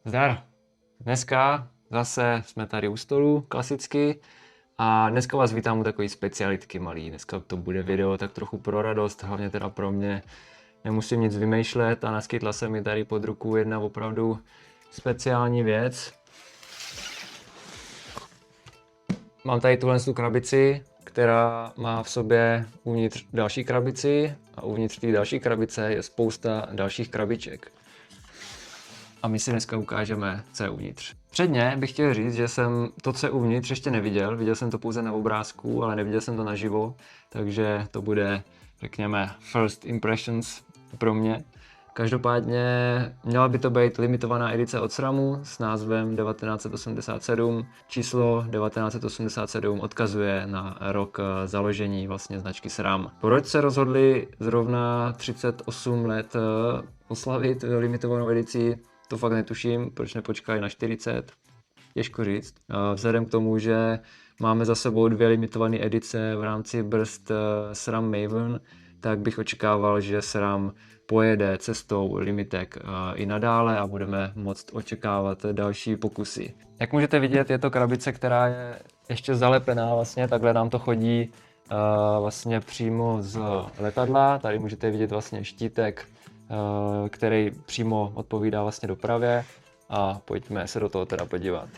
Zdar! Dneska zase jsme tady u stolu, klasicky. A dneska vás vítám u takové specialitky malý. Dneska to bude video tak trochu pro radost, hlavně teda pro mě. Nemusím nic vymýšlet a naskytla se mi tady pod ruku jedna opravdu speciální věc. Mám tady tuhle krabici, která má v sobě uvnitř další krabici a uvnitř té další krabice je spousta dalších krabiček. A my si dneska ukážeme, co je uvnitř. Předně bych chtěl říct, že jsem to, co je uvnitř, ještě neviděl. Viděl jsem to pouze na obrázku, ale neviděl jsem to naživo. Takže to bude, řekněme, first impressions pro mě. Každopádně měla by to být limitovaná edice od SRAMu s názvem 1987. Číslo 1987 odkazuje na rok založení vlastně značky SRAM. Proč se rozhodli zrovna 38 let oslavit limitovanou edici? To fakt netuším, proč nepočkali na 40, těžko říct. Vzhledem k tomu, že máme za sebou dvě limitované edice v rámci brzd SRAM Maven, tak bych očekával, že SRAM pojede cestou limitek i nadále a budeme moct očekávat další pokusy. Jak můžete vidět, je to krabice, která je ještě zalepená, vlastně takhle nám to chodí vlastně přímo z letadla. Tady můžete vidět vlastně štítek, který přímo odpovídá vlastně dopravě, a pojďme se do toho teda podívat.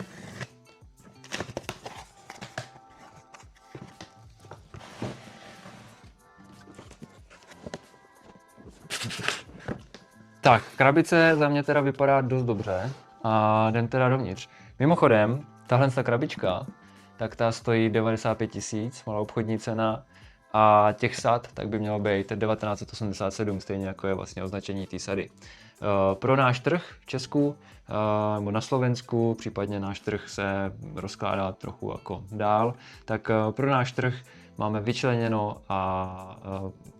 Tak, krabice za mě teda vypadá dost dobře a jdem teda dovnitř. Mimochodem, tahle krabička, tak ta stojí 95 000, malá obchodní cena, a těch sad tak by mělo být 1987, stejně jako je vlastně označení té sady. Pro náš trh v Česku nebo na Slovensku, případně náš trh se rozkládá trochu jako dál, tak pro náš trh máme vyčleněno a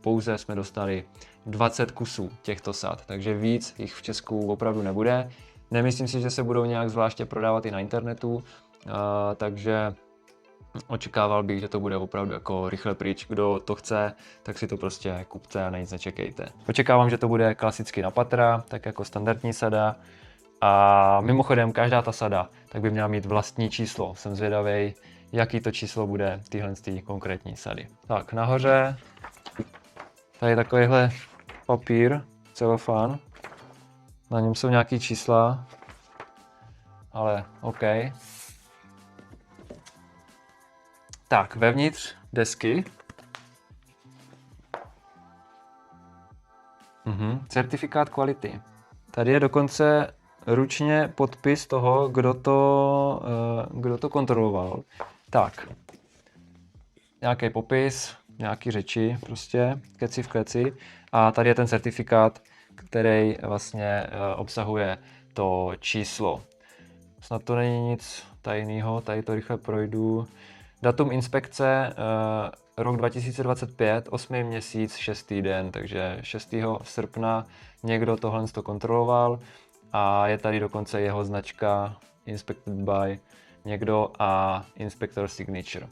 pouze jsme dostali 20 kusů těchto sad, takže víc jich v Česku opravdu nebude. Nemyslím si, že se budou nějak zvláště prodávat i na internetu, takže očekával bych, že to bude opravdu jako rychle pryč. Kdo to chce, tak si to prostě kupte a na nic nečekejte. Očekávám, že to bude klasicky na patra, tak jako standardní sada. A mimochodem, každá ta sada tak by měla mít vlastní číslo. Jsem zvědavý, jaký to číslo bude tyhle konkrétní sady. Tak, nahoře tady je takovýhle papír, celofán. Na něm jsou nějaký čísla, ale OK. Tak, vevnitř desky. Certifikát kvality. Tady je dokonce ručně podpis toho, kdo to kontroloval. Tak, nějaký popis, nějaký řeči, prostě keci v kleci. A tady je ten certifikát, který vlastně obsahuje to číslo. Snad to není nic tajného, tady to rychle projdu. Datum inspekce rok 2025, 8. měsíc, 6. den, takže 6. srpna někdo tohle kontroloval a je tady dokonce jeho značka Inspected by někdo a Inspector Signature.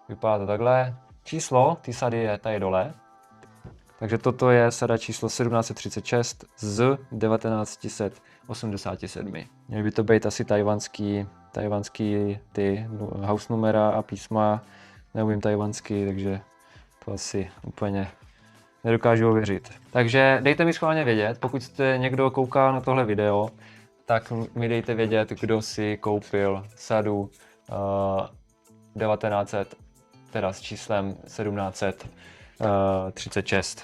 Vypadá to takhle. Číslo té sady je tady dole, takže toto je sada číslo 1736 z 1987. Měly by to být asi tajvanský ty house numera a písma. Neumím tajvansky, takže to asi úplně nedokážu ověřit. Takže dejte mi schválně vědět, pokud jste někdo kouká na tohle video, tak mi dejte vědět, kdo si koupil sadu 1900, teda s číslem 1736.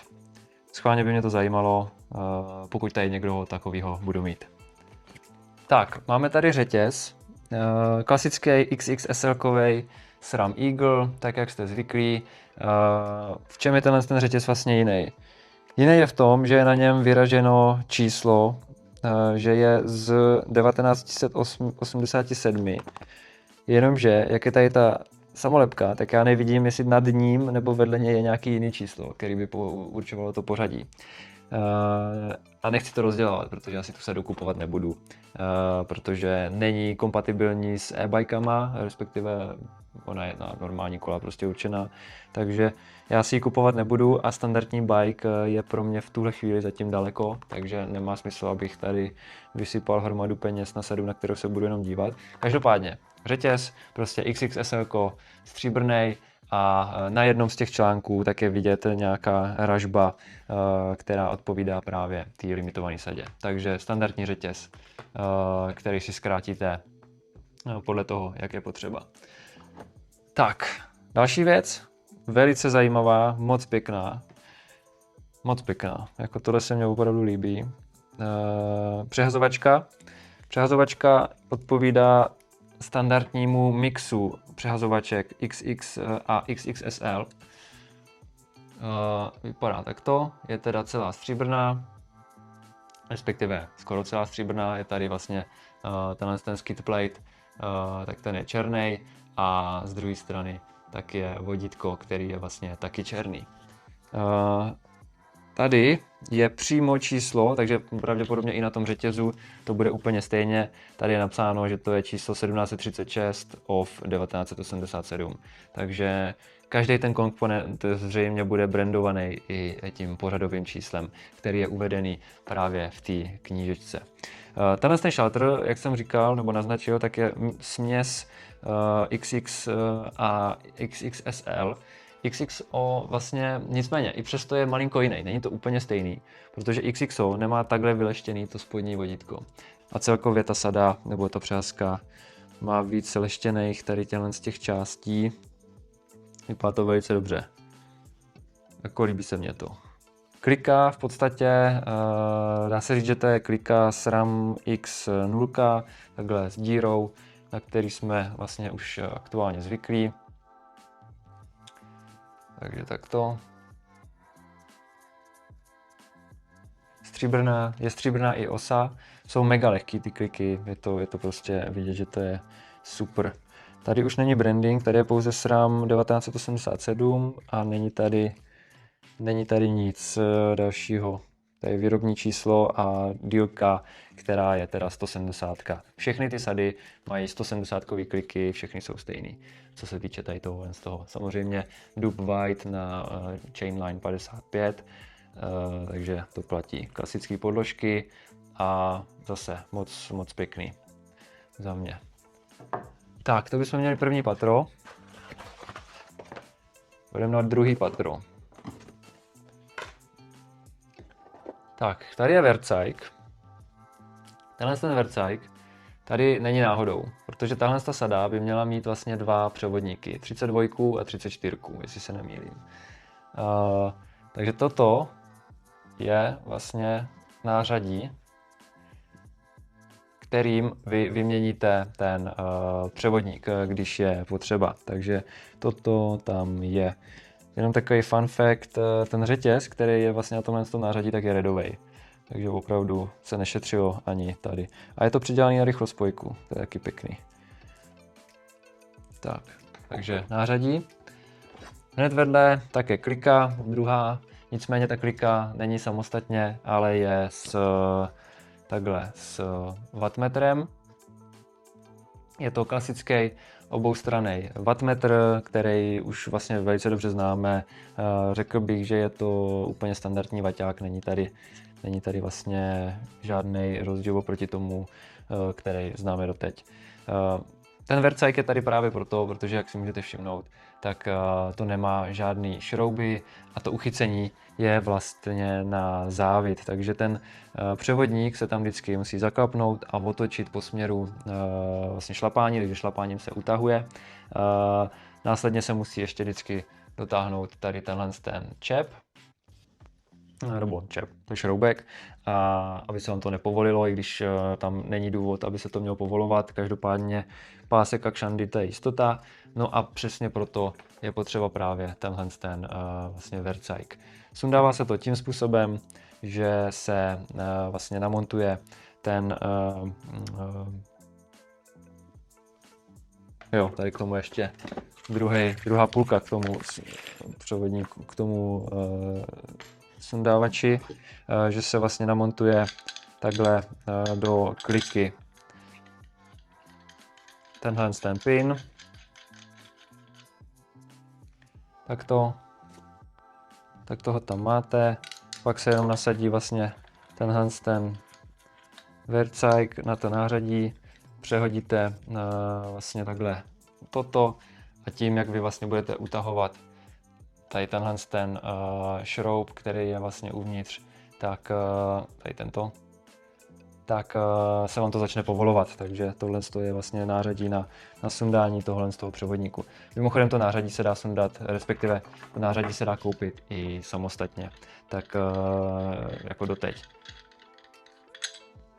Schválně by mě to zajímalo, pokud tady někdo takovýho budu mít. Tak, máme tady řetěz, klasický XXSL-kovej SRAM Eagle, tak jak jste zvyklí. V čem je ten řetěz vlastně jiný? Jiný je v tom, že je na něm vyraženo číslo, že je z 1987, jenomže jak je tady ta samolepka, tak já nevidím, jestli nad ním nebo vedle něj je nějaký jiný číslo, který by určovalo to pořadí. A nechci to rozdělovat, protože asi tu sadu kupovat nebudu, protože není kompatibilní s e-bikama, respektive ona je na normální kola prostě určená, takže já si ji kupovat nebudu a standardní bike je pro mě v tuhle chvíli zatím daleko, takže nemá smysl, abych tady vysypal hromadu peněz na sadu, na kterou se budu jenom dívat. Každopádně řetěz, prostě XXSL, stříbrnej, a na jednom z těch článků tak je vidět nějaká ražba, která odpovídá právě té limitované sadě. Takže standardní řetěz, který si zkrátíte podle toho, jak je potřeba. Tak, další věc, velice zajímavá, moc pěkná. Moc pěkná, jako tohle se mně opravdu líbí. Přehazovačka. Přehazovačka odpovídá standardnímu mixu přehazovaček XX a XXSL. Vypadá takto, je teda celá stříbrná, respektive skoro celá stříbrná, je tady vlastně ten skid plate, tak ten je černý a z druhé strany tak je vodítko, který je vlastně taky černý. Tady je přímo číslo, takže pravděpodobně i na tom řetězu to bude úplně stejně. Tady je napsáno, že to je číslo 1736 of 1987. Takže každý ten komponent zřejmě bude brandovaný i tím pořadovým číslem, který je uvedený právě v té knížečce. Tenhle ten šaltr, jak jsem říkal, nebo naznačil, tak je směs XX a XXSL. XXO vlastně nicméně, i přesto je malinko jiný, není to úplně stejný, protože XXO nemá takhle vyleštěný to spodní vodítko. A celkově ta sada, nebo ta přázka, má víc leštěných tady z těch částí. Vypadá to velice dobře. Jako líbí se mně to. Klika v podstatě, dá se říct, že to je klika SRAM X0, takhle s dírou, na který jsme vlastně už aktuálně zvyklí. Takže takto. Je stříbrná i osa. Jsou mega lehký ty kliky, je to prostě vidět, že to je super. Tady už není branding, tady je pouze SRAM 1987 a není tady nic dalšího. Tady je výrobní číslo a dílka, která je teda 170. Všechny ty sady mají 170 kliky, všechny jsou stejný, co se týče tady toho z toho. Samozřejmě Dub White na Chainline 55, takže to platí. Klasické podložky a zase moc pěkný za mě. Tak, to bychom měli první patro. Budeme na druhý patro. Tak, tady je Verzajk. Tenhle ten Verzajk tady není náhodou, protože tahle sada by měla mít vlastně dva převodníky, 32 a 34, jestli se nemýlím. Takže toto je vlastně nářadí, kterým vy vyměníte ten převodník, když je potřeba. Takže toto tam je. Jenom takový fun fact, ten řetěz, který je vlastně na tomhle nářadí, tak je redovej. Takže opravdu se nešetřilo ani tady. A je to přidělaný na rychlospojku, to je taky pěkný. Tak, takže nářadí. Hned vedle také klika, druhá, nicméně ta klika není samostatně, ale je s wattmetrem. Je to klasický oboustranný wattmetr, který už vlastně velice dobře známe. Řekl bych, že je to úplně standardní vaťák, není tady vlastně žádný rozdíl oproti tomu, který známe doteď. Ten Verzajk je tady právě proto, protože jak si můžete všimnout, tak to nemá žádný šrouby a to uchycení je vlastně na závit, takže ten převodník se tam vždycky musí zaklapnout a otočit po směru vlastně šlapání, takže šlapáním se utahuje. Následně se musí ještě vždycky dotáhnout tady ten čep, nebo čep, šroubek, aby se vám to nepovolilo, i když tam není důvod, aby se to mělo povolovat. Každopádně pásek a kšandy, to je jistota. No a přesně proto je potřeba právě tenhle vlastně Verzajk. Sundává se to tím způsobem, že se vlastně namontuje ten tady k tomu ještě druhá půlka k tomu převodníku, k tomu sundávači, že se vlastně namontuje takhle do kliky tenhle ten pin. Tak toho tam máte, pak se jenom nasadí vlastně tenhle ten Werkzeug na to nářadí, přehodíte vlastně takhle toto a tím, jak vy vlastně budete utahovat tady tenhle ten šroub, který je vlastně uvnitř, tak tady tento, tak se vám to začne povolovat, takže tohle je vlastně nářadí na sundání tohle z toho převodníku. Mimochodem to nářadí se dá sundat, respektive to nářadí se dá koupit i samostatně, tak jako doteď.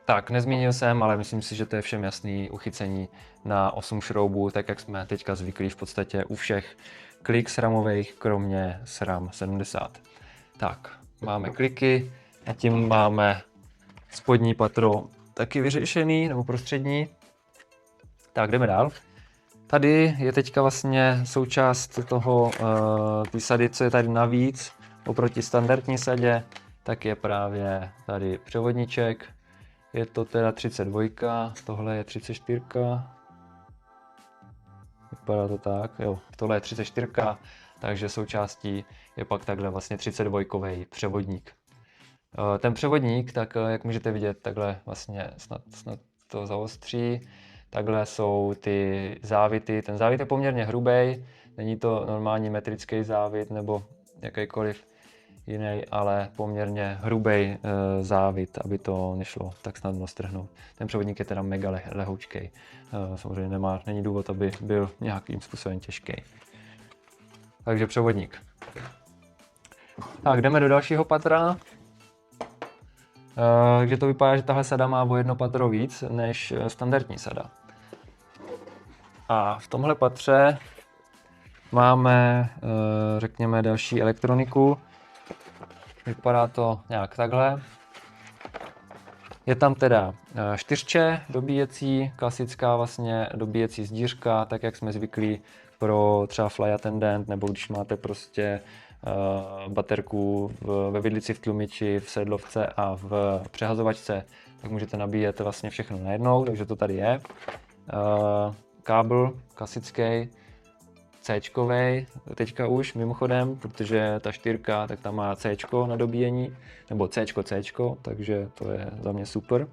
Tak, nezmínil jsem, ale myslím si, že to je všem jasný, uchycení na 8 šroubů, tak jak jsme teďka zvyklí v podstatě u všech klik SRAMových, kromě SRAM 70. Tak, máme kliky a tím máme spodní patro taky vyřešený, nebo prostřední. Tak, jdeme dál. Tady je teďka vlastně součást toho, té sady, co je tady navíc, oproti standardní sadě, tak je právě tady převodníček. Je to teda 32, tohle je 34. Vypadá to tak, jo, tohle je 34, takže součástí je pak takhle vlastně 32kový převodník. Ten převodník, tak jak můžete vidět, takhle vlastně snad to zaostří. Takhle jsou ty závity. Ten závit je poměrně hrubý, není to normální metrický závit nebo jakýkoliv jiný, ale poměrně hrubý závit, aby to nešlo tak snadno strhnout. Ten převodník je teda mega lehoučkej. Samozřejmě není důvod, aby byl nějakým způsobem těžký. Takže převodník. Tak, jdeme do dalšího patra. Takže to vypadá, že tahle sada má o jedno patro víc než standardní sada. A v tomhle patře máme, řekněme, další elektroniku. Vypadá to nějak takhle. Je tam teda čtyřče dobíjecí, klasická vlastně dobíjecí zdířka, tak jak jsme zvyklí pro třeba Fly Attendant, nebo když máte prostě baterku ve vidlici, v tlumiči, v sedlovce a v přehazovačce, tak můžete nabíjet vlastně všechno najednou, takže to tady je. Kábel klasický, C-čkovej, teďka už mimochodem, protože ta 4, tak tam má C-čko na dobíjení, nebo C-čko, takže to je za mě super.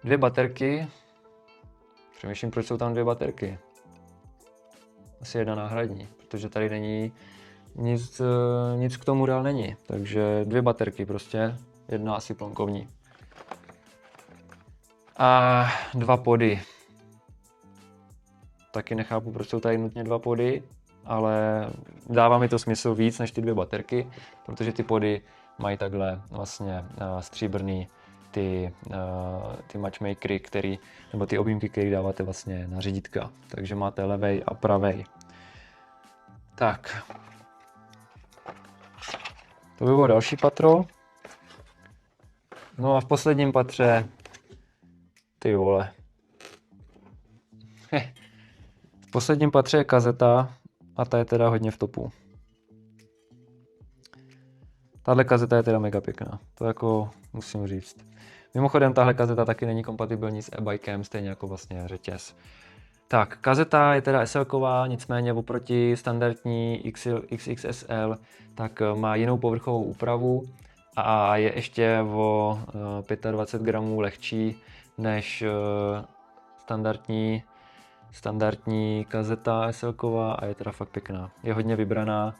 2 baterky, přemýšlím, proč jsou tam 2 baterky. Asi jedna náhradní, protože tady není nic k tomu dál není, takže 2 baterky prostě, jedna asi plonkovní. A 2 pody. Taky nechápu, proč jsou tady nutně 2 pody, ale dává mi to smysl víc než ty 2 baterky, protože ty pody mají takhle vlastně stříbrný ty matchmakery, nebo ty objímky, které dáváte vlastně na řídítka. Takže máte levej a pravej. Tak. To by bylo další patro. No a v posledním patře, ty vole. V posledním patře je kazeta a ta je teda hodně v topu. Tahle kazeta je teda mega pěkná, to jako musím říct. Mimochodem tahle kazeta taky není kompatibilní s e-bikem, stejně jako vlastně řetěz. Tak, kazeta je teda SL-ková, nicméně oproti standardní XXSL, tak má jinou povrchovou úpravu a je ještě o 25 gramů lehčí než standardní kazeta SL-ková a je teda fakt pěkná. Je hodně vybraná.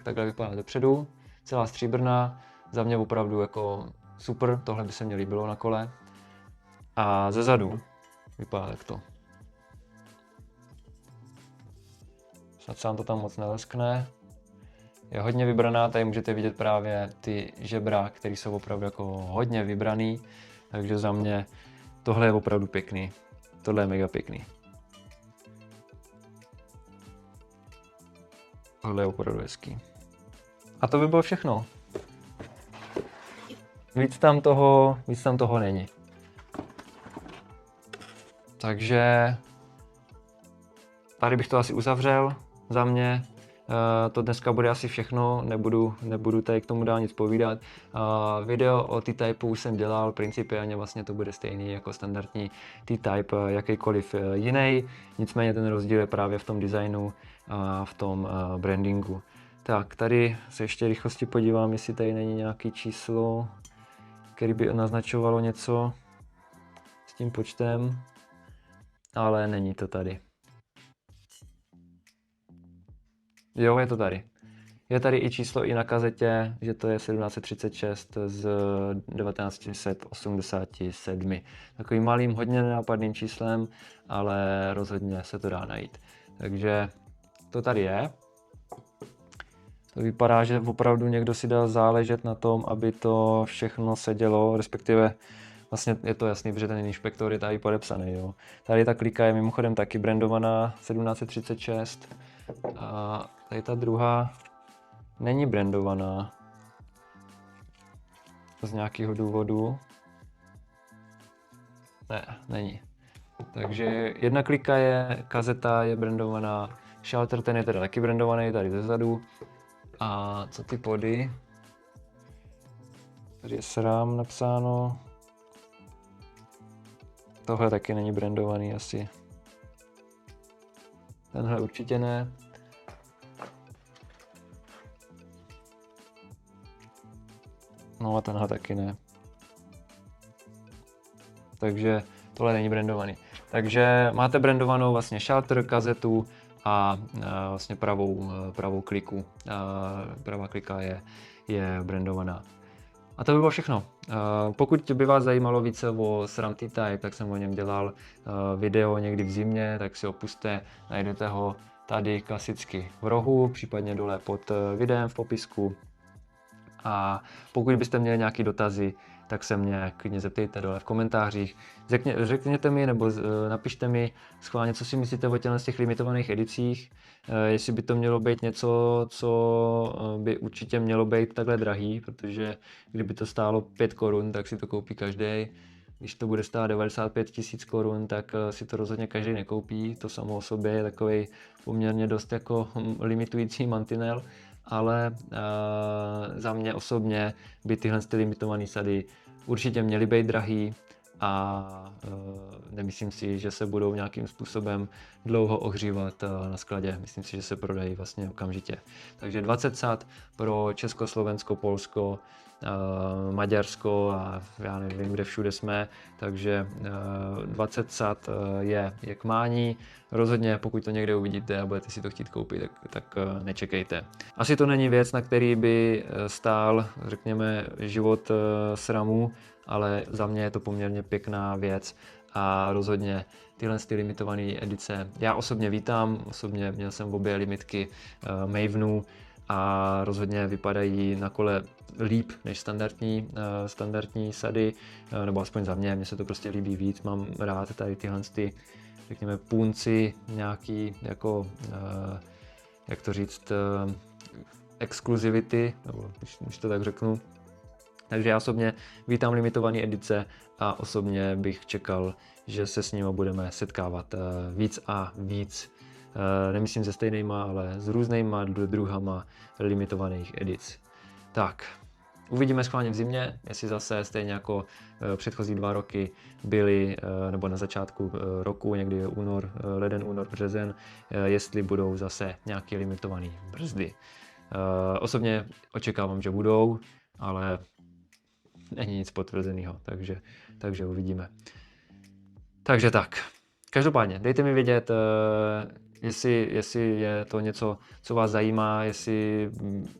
Takhle vypadá dopředu, celá stříbrná, za mě opravdu jako super, tohle by se mně líbilo na kole. A ze zadu vypadá takto. Snad se vám to tam moc neleskne. Je hodně vybraná, tady můžete vidět právě ty žebra, které jsou opravdu jako hodně vybraný, takže za mě tohle je opravdu pěkný. Tohle je mega pěkný. Tohle je opravdu hezký. A to by bylo všechno. Víc tam toho není. Takže tady bych to asi uzavřel za mě. To dneska bude asi všechno, nebudu tady k tomu dál nic povídat. Video o T-Typeu už jsem dělal, principiálně vlastně to bude stejný jako standardní T-Type, jakýkoliv jiný. Nicméně ten rozdíl je právě v tom designu a v tom brandingu. Tak, tady se ještě rychlosti podívám, jestli tady není nějaké číslo, který by naznačovalo něco s tím počtem, ale není to tady. Jo, je to tady. Je tady i číslo i na kazetě, že to je 1736 z 1987. Takovým malým, hodně nenápadným číslem, ale rozhodně se to dá najít. Takže to tady je. To vypadá, že opravdu někdo si dal záležet na tom, aby to všechno sedělo, respektive vlastně je to jasný, protože ten inspektor je tady podepsaný. Jo. Tady ta klika je mimochodem taky brandovaná 1736 a tady ta druhá není brandovaná z nějakého důvodu. Ne, není. Takže jedna klika je, kazeta je brandovaná, shelter ten je teda taky brandovaný tady zezadu. A co ty pody? Tady je SRAM napsáno. Tohle taky není brandovaný asi. Tenhle určitě ne. No a tenhle taky ne. Takže tohle není brandovaný. Takže máte brandovanou vlastně shelter, kazetu a vlastně pravou kliku. Pravá klika je brandovaná. A to by bylo všechno. Pokud by vás zajímalo více o SRAM T-Type, tak jsem o něm dělal video někdy v zimě, tak si ho pusťte, najdete ho tady klasicky v rohu, případně dole pod videem v popisku. A pokud byste měli nějaké dotazy, tak se mě klidně zeptejte dole v komentářích. Řekněte mi nebo napište mi schválně, co si myslíte o těch limitovaných edicích, jestli by to mělo být něco, co by určitě mělo být takhle drahý, protože kdyby to stálo 5 korun, tak si to koupí každý. Když to bude stát 95 000 korun, tak si to rozhodně každý nekoupí. To samo o sobě je takový poměrně dost jako limitující mantinel. Ale za mě osobně by tyhle limitované sady určitě měly být drahý a nemyslím si, že se budou nějakým způsobem dlouho ohřívat na skladě. Myslím si, že se prodají vlastně okamžitě. Takže 20 sad pro Česko, Slovensko, Polsko, Maďarsko a já nevím, kde všude jsme, takže 20 sad je k mání. Rozhodně, pokud to někde uvidíte a budete si to chtít koupit, tak nečekejte. Asi to není věc, na který by stál, řekněme, život SRAMu, ale za mě je to poměrně pěkná věc a rozhodně tyhle limitované edice já osobně vítám. Osobně měl jsem obě limitky Mavenu a rozhodně vypadají na kole líp než standardní sady, nebo aspoň za mě se to prostě líbí víc. Mám rád tady tyhle řekněme punci, nějaký jako, jak to říct, exkluzivity, nebo když to tak řeknu. Takže já osobně vítám limitované edice a osobně bych čekal, že se s nimi budeme setkávat víc a víc. Nemyslím se stejnýma, ale s různýma druhama limitovaných edic. Tak, uvidíme schválně v zimě, jestli zase stejně jako předchozí 2 roky byly, nebo na začátku roku, někdy leden, únor, březen, jestli budou zase nějaké limitované brzdy. Osobně očekávám, že budou, ale není nic potvrzeného, takže uvidíme. Takže tak. Každopádně, dejte mi vědět, jestli je to něco, co vás zajímá, jestli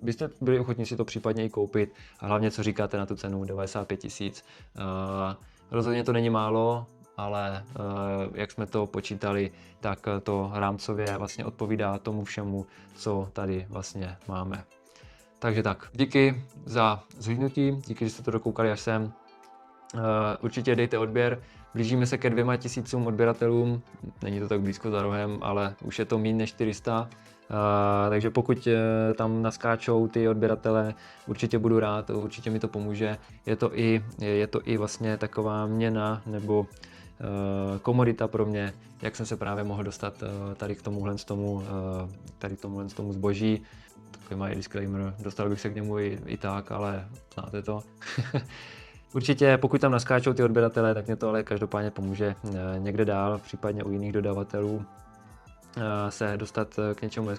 byste byli ochotni si to případně i koupit a hlavně, co říkáte na tu cenu 95 000. Rozhodně to není málo, ale jak jsme to počítali, tak to rámcově vlastně odpovídá tomu všemu, co tady vlastně máme. Takže tak, díky za zhlídnutí, díky, že jste to dokoukali až sem. Určitě dejte odběr, blížíme se ke 2000 odběratelům, není to tak blízko za rohem, ale už je to méně než 400, takže pokud tam naskáčou ty odběratele, určitě budu rád, určitě mi to pomůže. Je to i vlastně taková měna nebo komodita pro mě, jak jsem se právě mohl dostat tady k tomuhle zboží. Takový malý disclaimer, dostal bych se k němu i tak, ale znáte to. Určitě, pokud tam naskáčou ty odběratelé, tak mě to ale každopádně pomůže někde dál, případně u jiných dodavatelů se dostat k něčemu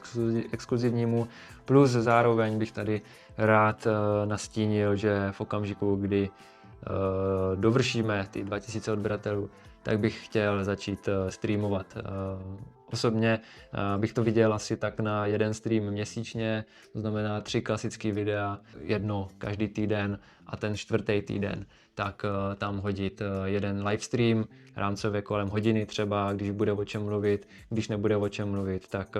exkluzivnímu. Plus zároveň bych tady rád nastínil, že v okamžiku, kdy dovršíme ty 2000 odběratelů, tak bych chtěl začít streamovat. Osobně bych to viděl asi tak na jeden stream měsíčně, to znamená 3 klasické videa, jedno každý týden a ten 4. týden, tak tam hodit jeden livestream, rámcově kolem hodiny třeba, když bude o čem mluvit, když nebude o čem mluvit, tak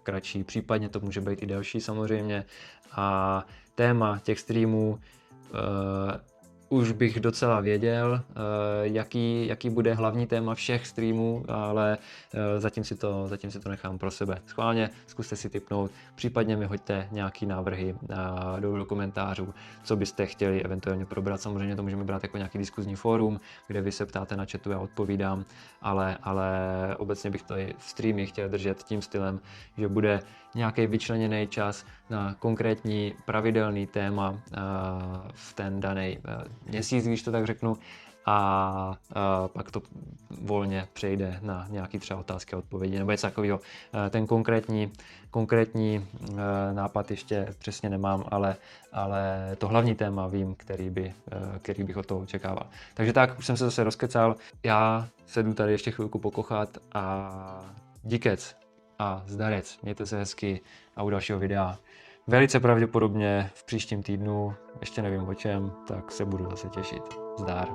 kratší, případně to může být i delší samozřejmě. A téma těch streamů už bych docela věděl, jaký bude hlavní téma všech streamů, ale zatím si to nechám pro sebe. Schválně zkuste si tipnout, případně mi hoďte nějaký návrhy do komentářů, co byste chtěli eventuálně probrat. Samozřejmě to můžeme brát jako nějaký diskuzní fórum, kde vy se ptáte na chatu, já odpovídám, ale obecně bych to i v streamy chtěl držet tím stylem, že bude nějaký vyčleněný čas na konkrétní pravidelný téma v ten daný měsíc, když to tak řeknu, a pak to volně přejde na nějaký třeba otázky a odpovědi nebo něco takového. Ten konkrétní nápad ještě přesně nemám, ale to hlavní téma vím, který bych od toho očekával. Takže tak, už jsem se zase rozkecal, já se jdu tady ještě chvilku pokochat a díkec a zdarec, mějte se hezky a u dalšího videa. Velice pravděpodobně v příštím týdnu, ještě nevím o čem, tak se budu zase těšit. Zdar.